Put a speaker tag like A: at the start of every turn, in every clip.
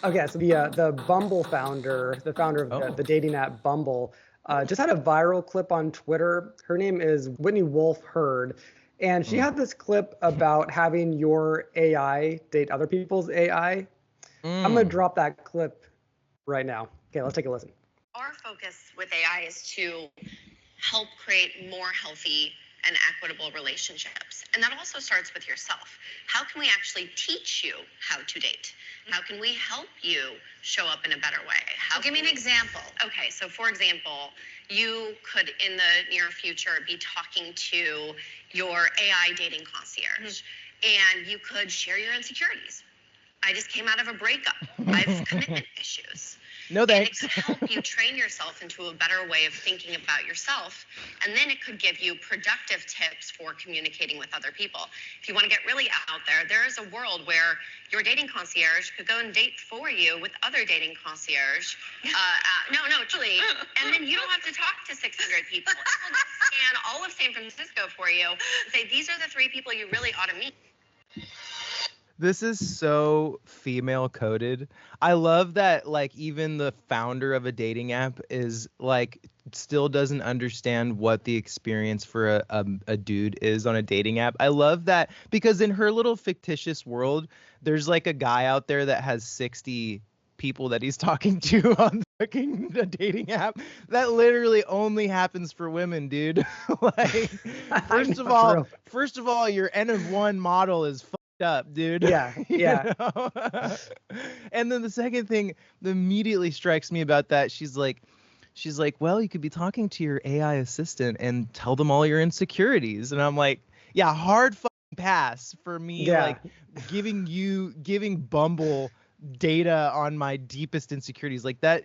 A: Okay, so the Bumble founder, the founder of the dating app Bumble, just had a viral clip on Twitter. Her name is Whitney Wolf Hurd, and she
B: Mm.
A: had this clip about having your AI date other people's AI. I'm gonna
B: Mm.
A: drop that clip right now. Okay, let's take a listen.
C: Our focus with AI is to help create more healthy and equitable relationships. And that also starts with yourself. How can we actually teach you how to date? How can we help you show up in a better way? Give me an example. Okay, so for example, you could in the near future be talking to your AI dating concierge, and you could share your insecurities. I just came out of a breakup. I have commitment issues.
B: No thanks.
C: And it could help you train yourself into a better way of thinking about yourself. And then it could give you productive tips for communicating with other people. If you want to get really out there, there is a world where your dating concierge could go and date for you with other dating concierge. No, truly. And then you don't have to talk to 600 people. It will just scan all of San Francisco for you and say, these are the 3 people you really ought to meet.
B: This is so female coded. I love that, like, even the founder of a dating app is like still doesn't understand what the experience for a dude is on a dating app. I love that because in her little fictitious world, there's like a guy out there that has 60 people that he's talking to on fucking the dating app. That literally only happens for women, dude. Like, first of all, your N of 1 model is up, dude.
A: Yeah.
B: And then the second thing that immediately strikes me about that, she's like, well, you could be talking to your AI assistant and tell them all your insecurities. And I'm like, yeah, hard fucking pass for me.
A: Yeah.
B: Like giving Bumble data on my deepest insecurities. Like that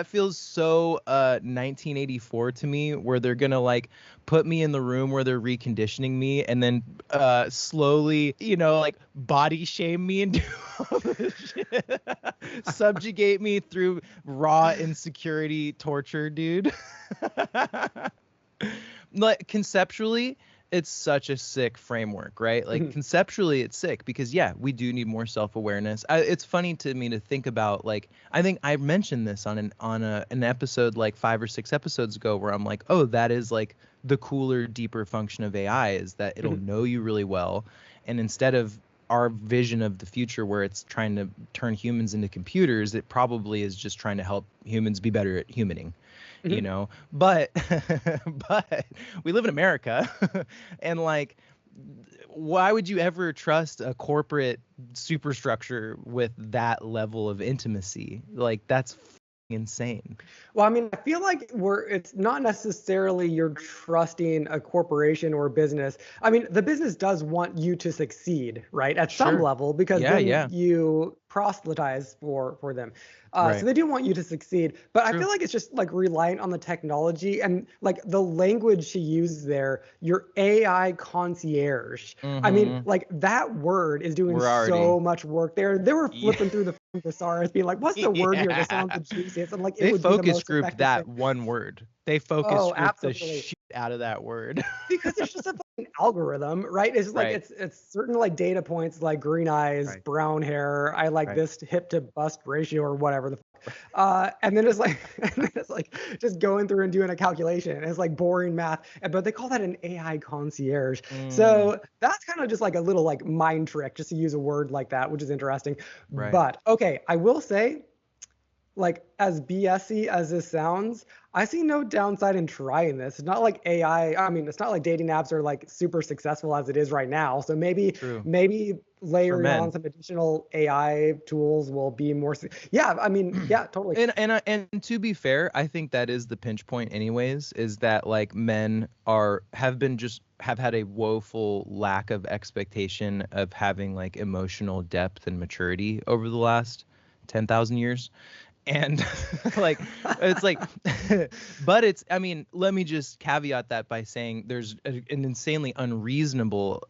B: feels so 1984 to me, where they're gonna like put me in the room where they're reconditioning me and then slowly, like body shame me and do all this shit. Subjugate me through raw insecurity torture, dude. Like conceptually, it's such a sick framework, right? Like conceptually it's sick because yeah, we do need more self-awareness. It's funny to me to think about, like, I think I mentioned this on an episode like 5 or 6 episodes ago where I'm like, oh, that is like the cooler, deeper function of AI is that it'll know you really well. And instead of our vision of the future where it's trying to turn humans into computers, it probably is just trying to help humans be better at humaning. But we live in America and like, why would you ever trust a corporate superstructure with that level of intimacy? Like, that's insane.
A: Well, I mean, I feel like it's not necessarily you're trusting a corporation or a business. I mean, the business does want you to succeed, right? At some level, because then you proselytize for them.
B: Right.
A: So they do want you to succeed, but I feel like it's just like reliant on the technology and like the language she uses there, your AI concierge. I mean, like that word is doing so much work there. They were flipping through the thesaurus being like, what's the word here that sounds the juiciest? And like,
B: they focus grouped that one word. They focus grouped the shit out of that word.
A: Because it's just a fucking algorithm, right? It's like it's certain like data points like green eyes, brown hair, I like this hip to bust ratio or whatever the fuck. And then it's like just going through and doing a calculation. And it's like boring math, but they call that an AI concierge. So that's kind of just like a little like mind trick just to use a word like that, which is interesting. But okay, I will say, like, as BS-y as this sounds, I see no downside in trying this. It's not like AI. I mean, it's not like dating apps are like super successful as it is right now. So maybe layering on some additional AI tools will be more. Yeah, I mean, yeah, totally.
B: And to be fair, I think that is the pinch point, anyways. Is that like men have had a woeful lack of expectation of having like emotional depth and maturity over the last 10,000 years. And like, it's like, but it's, I mean, let me just caveat that by saying there's an insanely unreasonable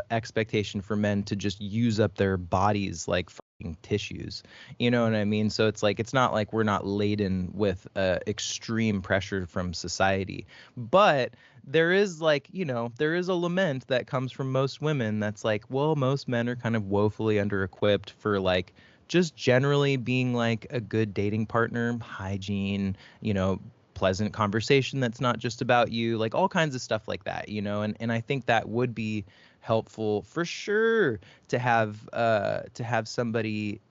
B: expectation for men to just use up their bodies like fucking tissues. You know what I mean? So it's like, it's not like we're not laden with extreme pressure from society, but there is like, there is a lament that comes from most women that's like, well, most men are kind of woefully under-equipped for like just generally being like a good dating partner, hygiene, pleasant conversation that's not just about you, like all kinds of stuff like that, and I think that would be helpful for sure to have somebody.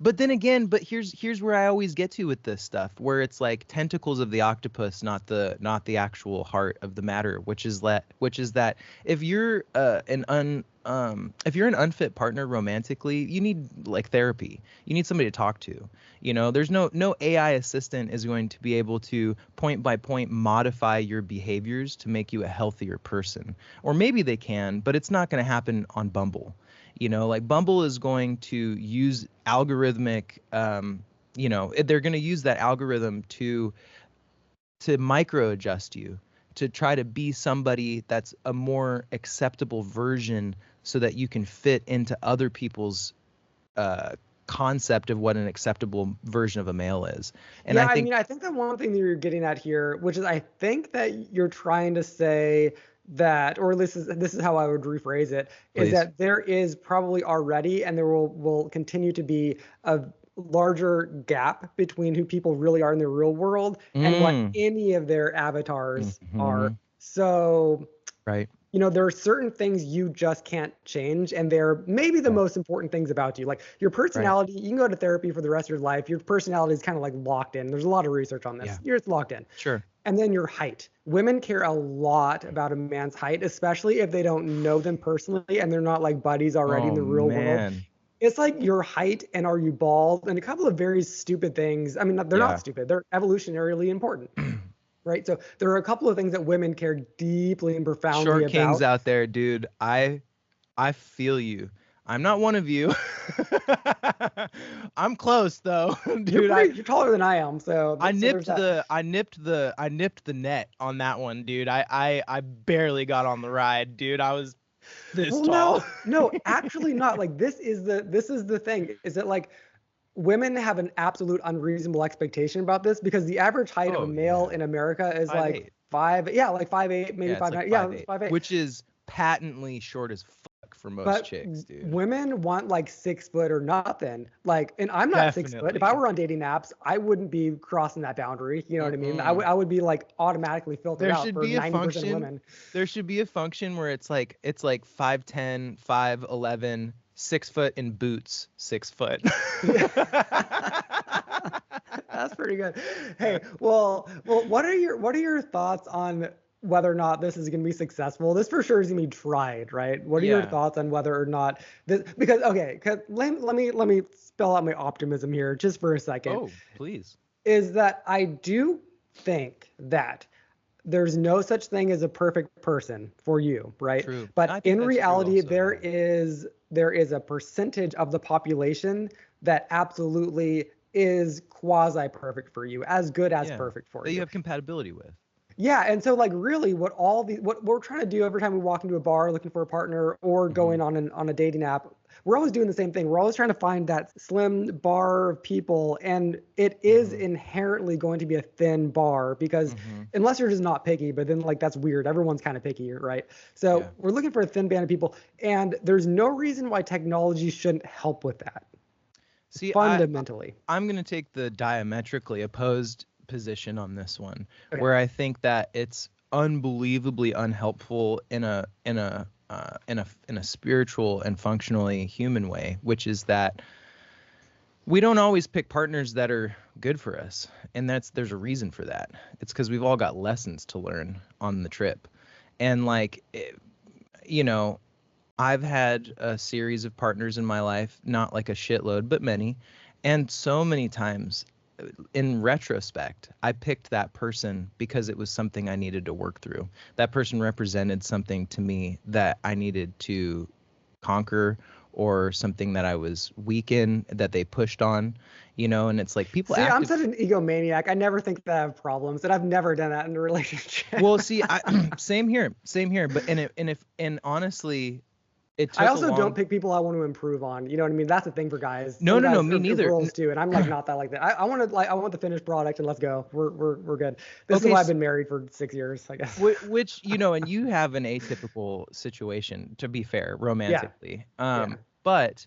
B: But then again, here's where I always get to with this stuff, where it's like tentacles of the octopus, not the actual heart of the matter, which is that if you're an unfit partner romantically, you need like therapy. You need somebody to talk to. There's no AI assistant is going to be able to point by point modify your behaviors to make you a healthier person. Or maybe they can, but it's not going to happen on Bumble. Like Bumble is going to use algorithmic, they're going to use that algorithm to micro adjust you, to try to be somebody that's a more acceptable version so that you can fit into other people's concept of what an acceptable version of a male is. And
A: I think the one thing that you're getting at here, which is I think that you're trying to say that, or this is how I would rephrase it, is that there is probably already, and there will continue to be a larger gap between who people really are in the real world and what any of their avatars are. So,
B: right.
A: There are certain things you just can't change, and they're maybe the most important things about you. Like your personality, you can go to therapy for the rest of your life. Your personality is kind of like locked in. There's a lot of research on this. Yeah. You're just locked in.
B: Sure.
A: And then your height. Women care a lot about a man's height, especially if they don't know them personally and they're not like buddies already in the real world. It's like your height and are you bald and a couple of very stupid things. I mean, they're not stupid. They're evolutionarily important. Right. So there are a couple of things that women care deeply and profoundly about.
B: Short kings out there, dude. I feel you. I'm not one of you. I'm close though, dude.
A: You're taller than I am, so
B: I nipped the net on that one, dude. I barely got on the ride, dude. I was this tall.
A: No, actually not. Like this is the thing. Is that like women have an absolute unreasonable expectation about this because the average height of a male in America is 5'8", like 5'8", maybe 5'9". Yeah, 5'8",
B: which is patently short as fuck for most chicks, dude.
A: Women want like 6 foot or nothing. Like, and I'm not 6 foot. If I were on dating apps, I wouldn't be crossing that boundary. You know what I mean? I would be like automatically filtered out for 90% of women.
B: There should be a function where it's like 5'10", 5'11", 6 foot in boots, 6 foot.
A: That's pretty good. Hey, well, what are your thoughts on whether or not this is going to be successful? This for sure is going to be tried, right? What are your thoughts on whether or not this? Because let me spell out my optimism here just for a second.
B: Oh, please.
A: Is that I do think that there's no such thing as a perfect person for you, right?
B: True.
A: But in reality, there is a percentage of the population that absolutely is quasi perfect for you, as good as perfect for you.
B: That you have compatibility with.
A: Yeah, and so like really what we're trying to do every time we walk into a bar looking for a partner or going on a dating app, we're always doing the same thing. We're always trying to find that slim bar of people, and it is inherently going to be a thin bar because unless you're just not picky, but then like that's weird. Everyone's kind of picky, right? So we're looking for a thin band of people, and there's no reason why technology shouldn't help with that.
B: See,
A: fundamentally,
B: I'm going to take the diametrically opposed position on this one, where I think that it's unbelievably unhelpful in a spiritual and functionally human way, which is that we don't always pick partners that are good for us, and there's a reason for that. It's because we've all got lessons to learn on the trip, and I've had a series of partners in my life, not like a shitload, but many, and so many times in retrospect, I picked that person because it was something I needed to work through. That person represented something to me that I needed to conquer, or something that I was weak in that they pushed on, and it's like people.
A: See, I'm such an egomaniac. I never think that I have problems, and I've never done that in a relationship.
B: Well, see, same here. But and honestly,
A: I also don't pick people I want to improve on. You know what I mean? That's the thing for guys.
B: No, me neither.
A: Girls too, and I'm like not that like that. I want the finished product, and let's go. We're good. This is why I've been married for 6 years, I guess.
B: Which and you have an atypical situation, to be fair, romantically. But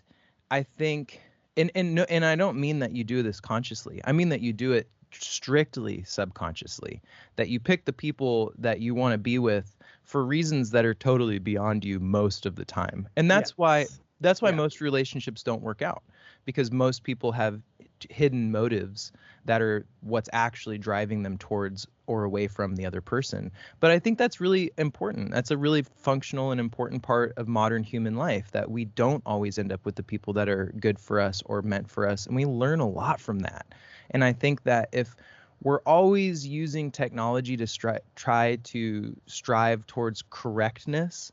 B: I think And I don't mean that you do this consciously. I mean that you do it strictly subconsciously, that you pick the people that you want to be with for reasons that are totally beyond you most of the time. And that's why most relationships don't work out, because most people have hidden motives that are what's actually driving them towards or away from the other person. But I think that's really important. That's a really functional and important part of modern human life, that we don't always end up with the people that are good for us or meant for us. And we learn a lot from that. And I think that if we're always using technology to try to strive towards correctness,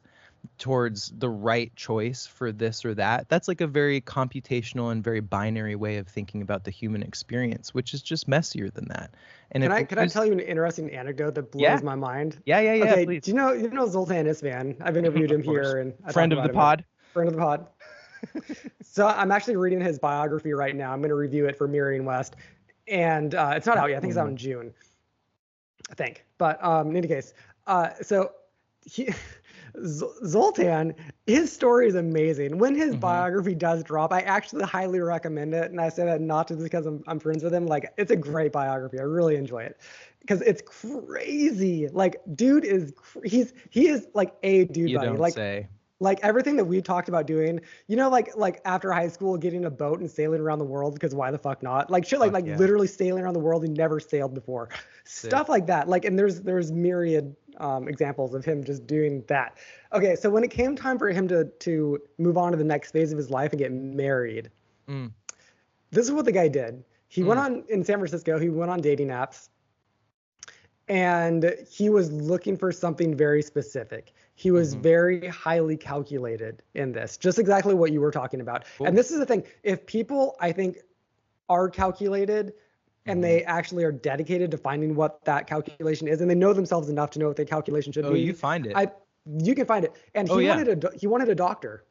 B: towards the right choice for this or that, that's like a very computational and very binary way of thinking about the human experience, which is just messier than that. And
A: can I tell you an interesting anecdote that blows my mind?
B: Yeah,
A: okay,
B: please.
A: Do you know Zoltan Isvan? I've interviewed him here, and
B: friend of the pod.
A: Friend of the pod. So I'm actually reading his biography right now. I'm going to review it for Merriam-West, and it's not out yet. I think it's out in June, I think. But in any case, so Zoltan, his story is amazing. When his biography does drop, I actually highly recommend it. And I say that not just because I'm friends with him. Like, it's a great biography. I really enjoy it because it's crazy. Like, dude is he is like a dude.
B: You
A: buddy.
B: don't
A: like,
B: say.
A: Like everything that we talked about doing, like after high school, getting a boat and sailing around the world, because why the fuck not? Like shit, like literally sailing around the world and never sailed before. Stuff like that. Like, and there's myriad examples of him just doing that. Okay, so when it came time for him to move on to the next phase of his life and get married, this is what the guy did. He went on in San Francisco. He went on dating apps, and he was looking for something very specific. He was very highly calculated in this, just exactly what you were talking about. Cool. And this is the thing. If people, I think, are calculated and they actually are dedicated to finding what that calculation is, and they know themselves enough to know what their calculation should be.
B: You find it.
A: You can find it. And he wanted a doctor.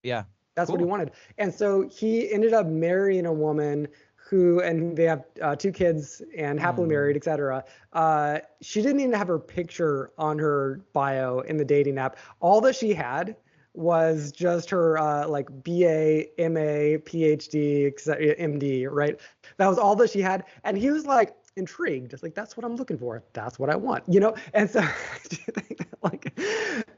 A: Yeah. That's what he wanted. And so he ended up marrying a woman and they have 2 kids and happily married, etc. She didn't even have her picture on her bio in the dating app. All that she had was just her like BA, MA, PhD, MD, right? That was all that she had. And he was like intrigued. It's like, that's what I'm looking for. That's what I want, And so do you think that, like,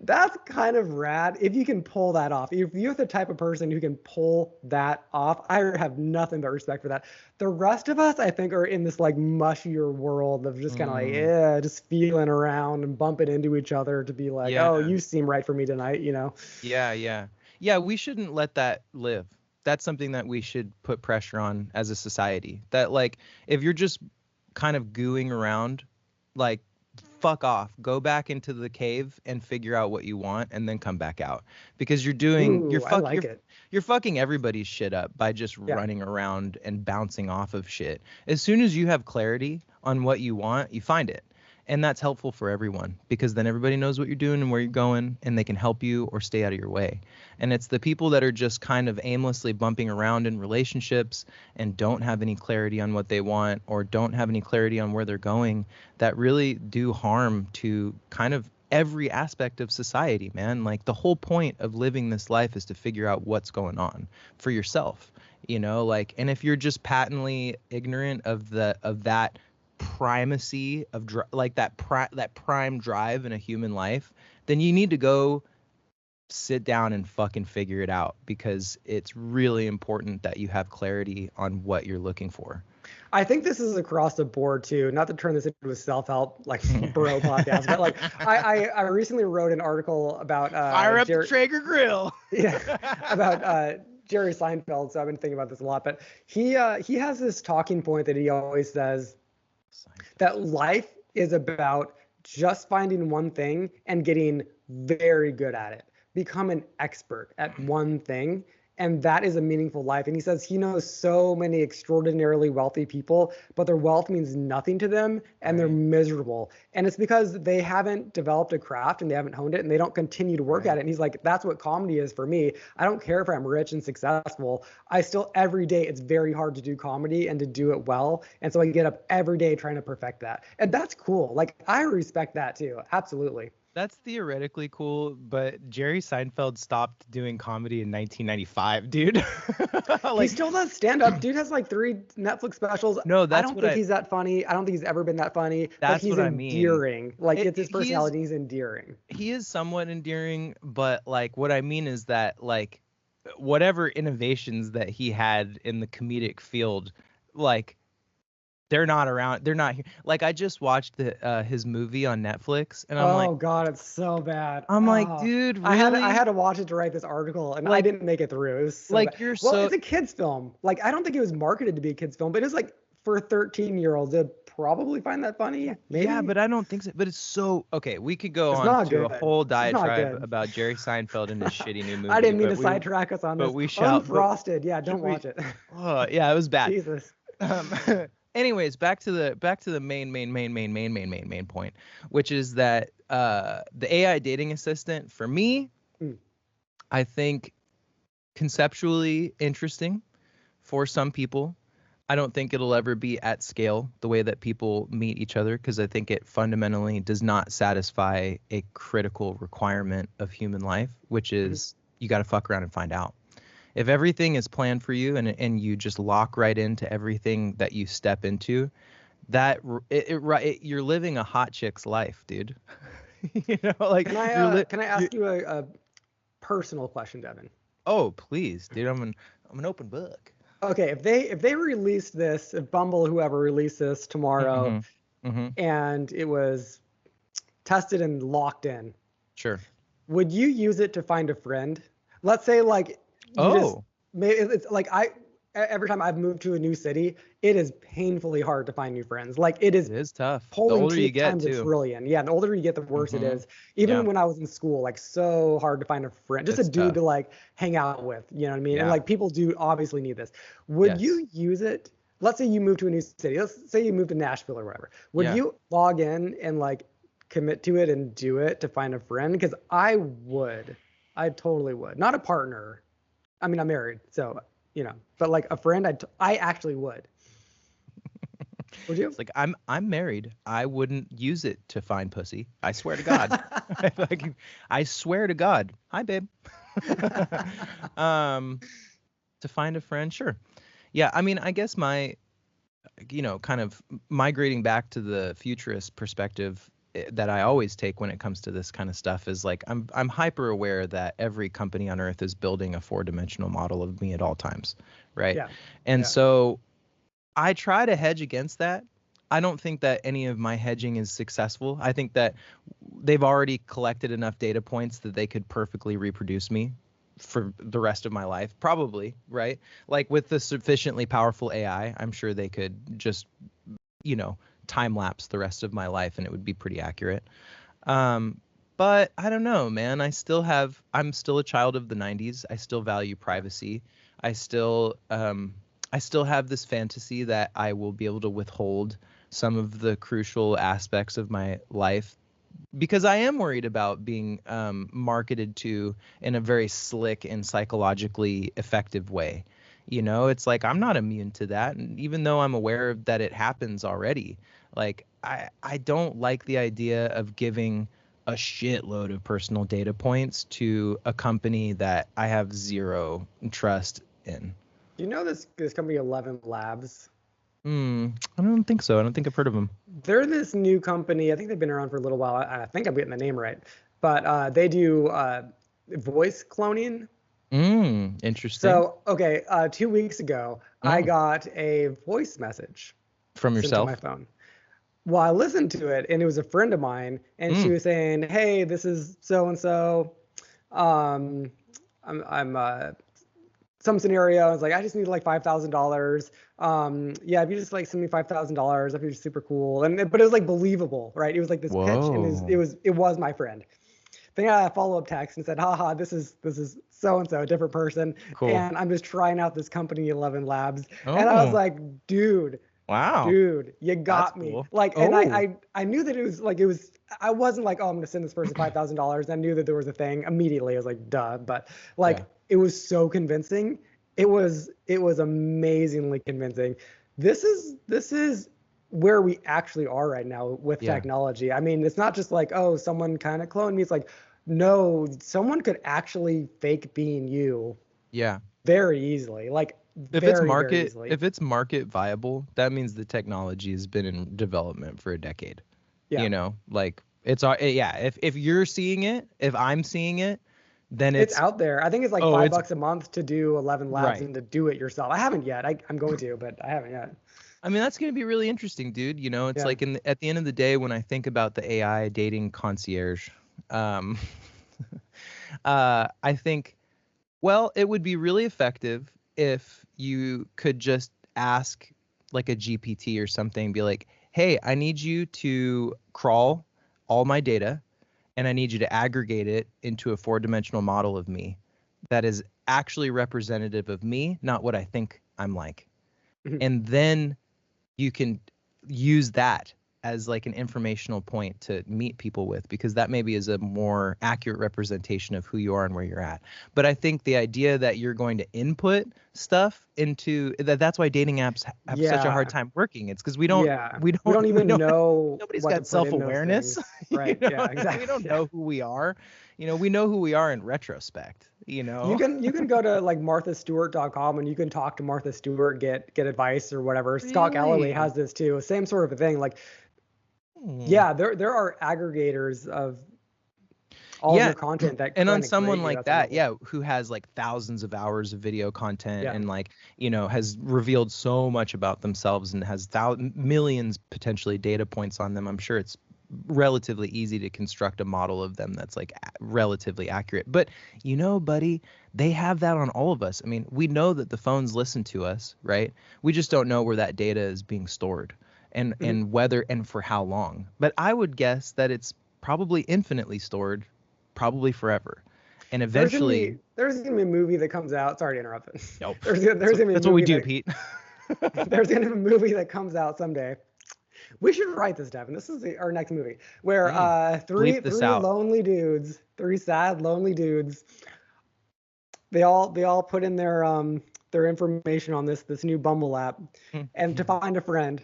A: that's kind of rad if you can pull that off. If you're the type of person who can pull that off, I have nothing but respect for that. The rest of us, I think, are in this like mushier world of just kind of like, just feeling around and bumping into each other to be like, oh, you seem right for me tonight,
B: Yeah, we shouldn't let that live. That's something that we should put pressure on as a society. That, like, if you're just kind of gooing around, like, fuck off, go back into the cave and figure out what you want and then come back out, because you're fucking everybody's shit up by just running around and bouncing off of shit. As soon as you have clarity on what you want, you find it. And that's helpful for everyone, because then everybody knows what you're doing and where you're going, and they can help you or stay out of your way. And it's the people that are just kind of aimlessly bumping around in relationships and don't have any clarity on what they want or don't have any clarity on where they're going that really do harm to kind of every aspect of society, man. Like, the whole point of living this life is to figure out what's going on for yourself, like, and if you're just patently ignorant of that primacy of that prime drive in a human life, then you need to go sit down and fucking figure it out, because it's really important that you have clarity on what you're looking for.
A: I think this is across the board too. Not to turn this into a self-help like bro podcast, but like I recently wrote an article about
B: fire up the Traeger grill.
A: About Jerry Seinfeld. So I've been thinking about this a lot. But he has this talking point that he always says, that life is about just finding one thing and getting very good at it. Become an expert at one thing, and that is a meaningful life. And he says he knows so many extraordinarily wealthy people, but their wealth means nothing to them, and they're miserable. And it's because they haven't developed a craft and they haven't honed it, and they don't continue to work at it. And he's like, that's what comedy is for me. I don't care if I'm rich and successful. I still, every day, it's very hard to do comedy and to do it well. And so I get up every day trying to perfect that. And that's cool. Like, I respect that too. Absolutely.
B: That's theoretically cool, but Jerry Seinfeld stopped doing comedy in 1995, dude.
A: He still does stand up. Dude has like 3 Netflix specials.
B: No,
A: I don't think he's that funny. I don't think he's ever been that funny, but
B: that's
A: he's
B: what I mean.
A: endearing. Like it's his personality. He's endearing.
B: He is somewhat endearing, but like what I mean is that like whatever innovations that he had in the comedic field, like they're not around. They're not here. Like I just watched his movie on Netflix, and I'm like,
A: oh God, it's so bad.
B: I'm like, dude, really?
A: I had to watch it to write this article, and I didn't make it through. It was so
B: like
A: bad. Well, it's a kids film. Like I don't think it was marketed to be a kids film, but it's like for 13-year-olds, they'd probably find that funny. Maybe.
B: Yeah, but I don't think so. But it's so okay. We could go on to a whole diatribe about Jerry Seinfeld and his shitty new movie.
A: I didn't mean to sidetrack us on this.
B: But we shall.
A: Unfrosted. Yeah, don't watch it.
B: Oh, yeah, it was bad.
A: Jesus.
B: Anyways, back to the main point, which is that the AI dating assistant for me, I think conceptually interesting for some people. I don't think it'll ever be at scale the way that people meet each other, because I think it fundamentally does not satisfy a critical requirement of human life, which is you got to fuck around and find out. If everything is planned for you and you just lock right into everything that you step into, that you're living a hot chick's life, dude. You know, like
A: can I ask you a personal question, Devin?
B: Oh, please, dude. I'm an open book.
A: Okay, if they released this, if Bumble, whoever released this tomorrow, and it was tested and locked in,
B: sure,
A: would you use it to find a friend? Let's say like it's like every time I've moved to a new city, it is painfully hard to find new friends. Like it is
B: tough. The older you get,
A: times a trillion. Yeah, the older you get, the worse it is. Even when I was in school, like so hard to find a friend, just a dude to like hang out with. You know what I mean? Yeah. And like people do obviously need this. Would you use it? Let's say you move to a new city. Let's say you move to Nashville or whatever. Would you log in and like commit to it and do it to find a friend? Because I would. I totally would. Not a partner. I mean, I'm married, so you know, but like a friend, I actually would. Would you?
B: It's like I'm married. I wouldn't use it to find pussy. I swear to God. I swear to God. Hi, babe. To find a friend, sure. Yeah, I mean, I guess my, kind of migrating back to the futurist perspective that I always take when it comes to this kind of stuff is like I'm hyper aware that every company on earth is building a 4-dimensional model of me at all times, right? Yeah. And so I try to hedge against that. I don't think that any of my hedging is successful. I think that they've already collected enough data points that they could perfectly reproduce me for the rest of my life, probably, right? Like with the sufficiently powerful AI, I'm sure they could just, time lapse the rest of my life and it would be pretty accurate. But I don't know, man. I'm still a child of the 90s. I still value privacy. I still have this fantasy that I will be able to withhold some of the crucial aspects of my life, because I am worried about being marketed to in a very slick and psychologically effective way. It's like I'm not immune to that. And even though I'm aware that it happens already, like I don't like the idea of giving a shitload of personal data points to a company that I have zero trust in.
A: Do you know this company 11 Labs?
B: I don't think so. I don't think I've heard of them.
A: They're this new company. I think they've been around for a little while. I think I'm getting the name right. But they do voice cloning.
B: Interesting.
A: So, okay, 2 weeks ago, I got a voice message
B: from yourself
A: to my phone. Well, I listened to it, and it was a friend of mine, and she was saying, "Hey, this is so and so. I'm some scenario." I was like, "I just need like $5,000. Yeah, if you just like send me $5,000, that'd be super cool." But it was like believable, right? It was like this pitch, and it was my friend. Then I got a follow-up text and said, "Haha, this is so and so, a different person, and I'm just trying out this company 11 Labs." And I was like, "Dude, wow, dude, you got me." Cool. Like, and I knew that it was. I wasn't like, "Oh, I'm gonna send this person $5,000." I knew that there was a thing immediately. I was like, "Duh," but like, it was so convincing. It was amazingly convincing. This is where we actually are right now with technology. I mean, it's not just like, oh, someone kind of cloned me. It's like, no, someone could actually fake being you.
B: Yeah.
A: Very easily. Like very easily.
B: If it's market viable, that means the technology has been in development for a decade.
A: Yeah.
B: You know, like if you're seeing it, if I'm seeing it, then
A: it's out there. I think it's like $5 a month to do 11 labs
B: right.
A: and to do it yourself. I haven't yet. I'm going to, but I haven't yet.
B: I mean, that's going to be really interesting, dude. You know, it's like at the end of the day, when I think about the AI dating concierge, I think, well, it would be really effective if you could just ask like a GPT or something, be like, hey, I need you to crawl all my data and I need you to aggregate it into a 4-dimensional model of me that is actually representative of me, not what I think I'm like. And then you can use that as like an informational point to meet people with, because that maybe is a more accurate representation of who you are and where you're at. But I think the idea that you're going to input stuff into that's why dating apps have such a hard time working. It's because we don't
A: even know
B: nobody's got self-awareness.
A: Right.
B: You know?
A: Yeah, exactly.
B: We don't know who we are. You know, we know who we are in retrospect. You know,
A: you can go to like marthastewart.com and you can talk to Martha Stewart, get advice or whatever. Really? Scott Galloway has this too. Same sort of a thing. Like, yeah, there are aggregators of all of your content that
B: and on someone like that, who has like thousands of hours of video content and like, you know, has revealed so much about themselves and has millions potentially data points on them. I'm sure it's relatively easy to construct a model of them that's like relatively accurate. But you know, buddy, they have that on all of us. I mean, we know that the phones listen to us, right? We just don't know where that data is being stored and whether and for how long. But I would guess that it's probably infinitely stored, probably forever. And eventually
A: there's gonna be a movie that comes out. Sorry to interrupt.
B: Nope.
A: That's
B: what we do, Pete.
A: There's gonna be a movie that comes out someday. We should write this, Devin. This is our next movie where three lonely dudes, three sad lonely dudes. They all put in their information on this new Bumble app, and to find a friend.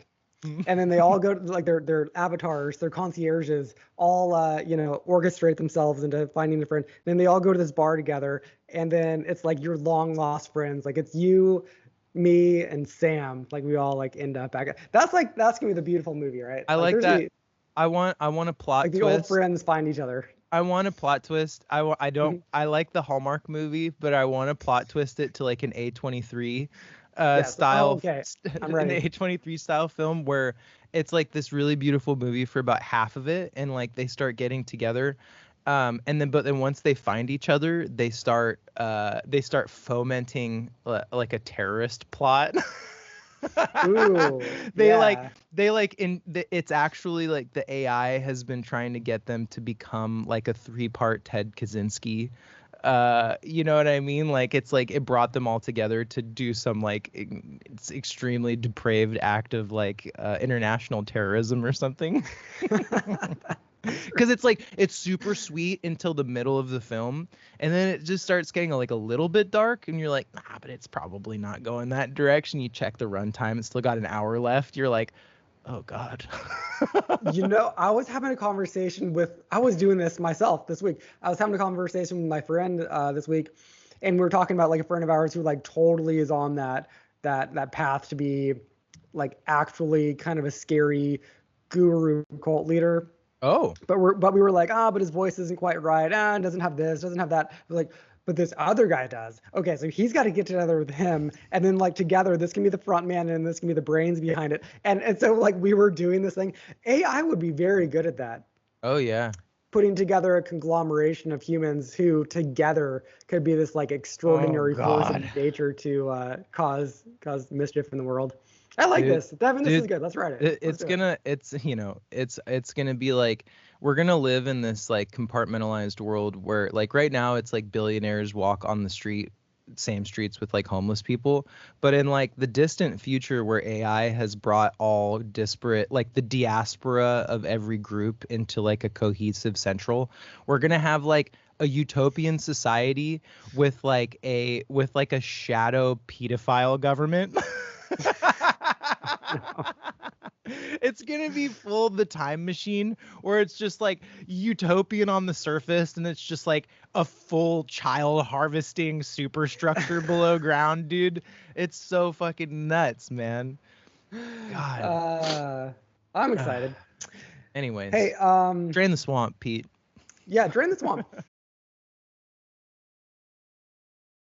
A: And then they all go to like their avatars, their concierges, all orchestrate themselves into finding a friend. Then they all go to this bar together, and then it's like your long lost friends. Like it's you, me, and Sam. Like we all like end up back. That's gonna be the beautiful movie, right?
B: I like that. I want a plot
A: like
B: twist.
A: The old friends find each other.
B: I want a plot twist. I don't. I like the Hallmark movie, but I want to plot twist it to like an A23 style.
A: Oh, okay. I'm ready.
B: An A23 style film where it's like this really beautiful movie for about half of it, and like they start getting together, but then once they find each other, they start fomenting like a terrorist plot.
A: Ooh,
B: it's actually like the AI has been trying to get them to become like a 3-part Ted Kaczynski. You know what I mean? Like it's like it brought them all together to do some like it's extremely depraved act of like international terrorism or something. Because it's like it's super sweet until the middle of the film, and then it just starts getting like a little bit dark, and you're like, nah, but it's probably not going that direction. You check the runtime; it's still got an hour left. You're like, oh god.
A: You know, I was doing this myself this week. I was having a conversation with my friend this week, and we were talking about like a friend of ours who like totally is on that path to be like actually kind of a scary guru cult leader.
B: Oh.
A: But we were like, but his voice isn't quite right. And doesn't have this, doesn't have that. We're like, but this other guy does. Okay, so he's got to get together with him, and then like together, this can be the front man, and this can be the brains behind it. And so like we were doing this thing. AI would be very good at that.
B: Oh yeah.
A: Putting together a conglomeration of humans who together could be this like extraordinary force of nature to cause mischief in the world. I like this. Devin, this is good. Let's write it.
B: It's gonna be like we're gonna live in this like compartmentalized world where like right now it's like billionaires walk on the same streets with like homeless people, but in like the distant future where AI has brought all disparate like the diaspora of every group into like a cohesive central, we're gonna have like a utopian society with like a shadow pedophile government. It's gonna be full the time machine, where it's just like utopian on the surface, and it's just like a full child harvesting superstructure below ground, dude. It's so fucking nuts, man. God.
A: I'm excited.
B: Anyways.
A: Hey,
B: drain the swamp, Pete.
A: Yeah, drain the swamp.